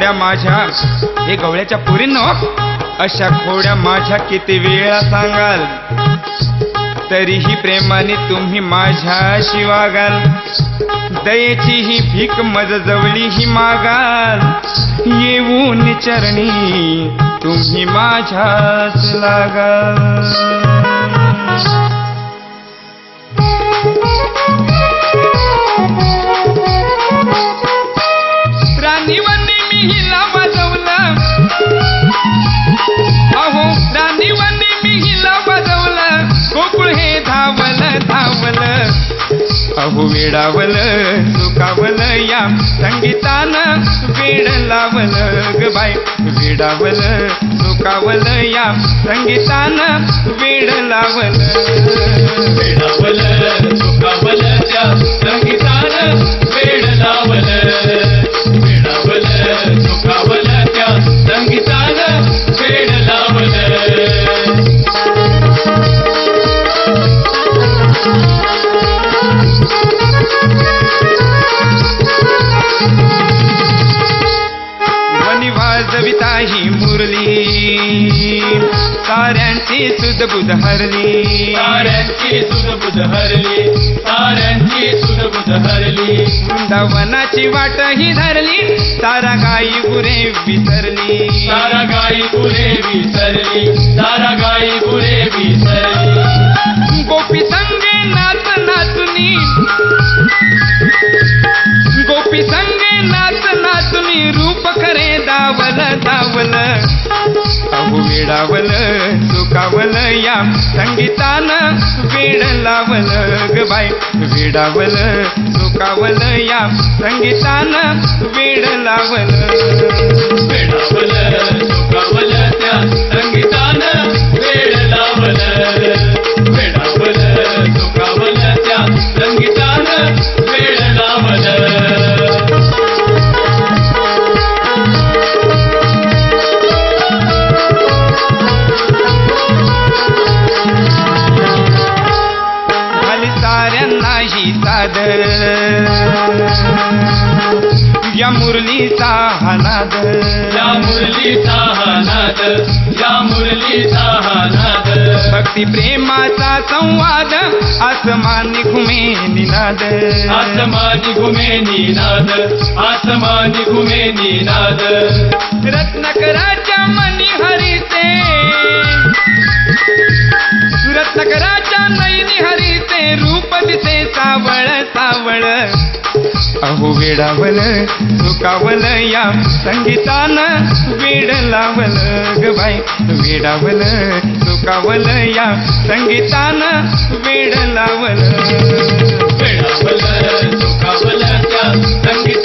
खोड्या माझ्या, हे गवळ्याच्या पोरींनो, अशा खोड्या माझ्या किती वेळा सांगाल, तरीही प्रेमाने तुम्ही माझ्याशी वागाल. दयेची ही भीक मज जवळी ही मागाल, येऊन चरणी तुम्ही माझ्याच लागाल. राणीवनी मी हिला वाजवलं, अहो राणीवनी मी हिला वाजवलं, गोकुळ हे धावलं धावलं. अहो वेडावलं सुकावलं या संगीतानं वेड लावलं ग बाई. वेडावलं सुकावलं या संगीतानं वेड लावलं. वेडावलं सुकावलं त्या संगीतानं वेड लावलं. वेडावलं सुकावलं त्या संगीतानं वेड लावलं. वाजविता ही मुरली, साऱ्यांची सुधबुध हरली. साऱ्यांची सुधबुध हरली, साऱ्यांची सुधबुध हरली. वृंदावनाची वाट ही धरली, सारा गाई गुरे विसरली. सारा गाई गुरे विसरली, सारा गाई गुरे विसरली. गोपी संगे नाच नाचुनी, गोपी संगे नाच नाचुनी, रूप खरे दावल दावल. अहो वेडावलं सुकावलं या संगीतानं वेड लावलं ग बाई. वेडावलं सुकावलं या संगीतानं वेड लावलं. वेडावलं सुकावलं त्या संगीतानं वेड लावलं. वेडावलं सुकावलं त्या संगीतानं वेड लावलं. या मुरलीचा हा नाद, या मुरलीचा हा नाद, या मुरलीचा हा नाद. भक्ती प्रेमाचा संवाद, आसमानी घुमे निनाद. आसमानी घुमे निनाद, आसमानी घुमे निनाद. रत्नाकराच्या मनी हरीचे, रत्नाकराच्या नयनी हरीचे, रूप दिसे सावळ सावळ. अहो वेडावलं सुकावलं या संगीतानं वेड लावलं ग बाई. वेडावलं सुकावलं या संगीतानं वेड लावलं. वेडावलं सुकावलं त्या संगीतानं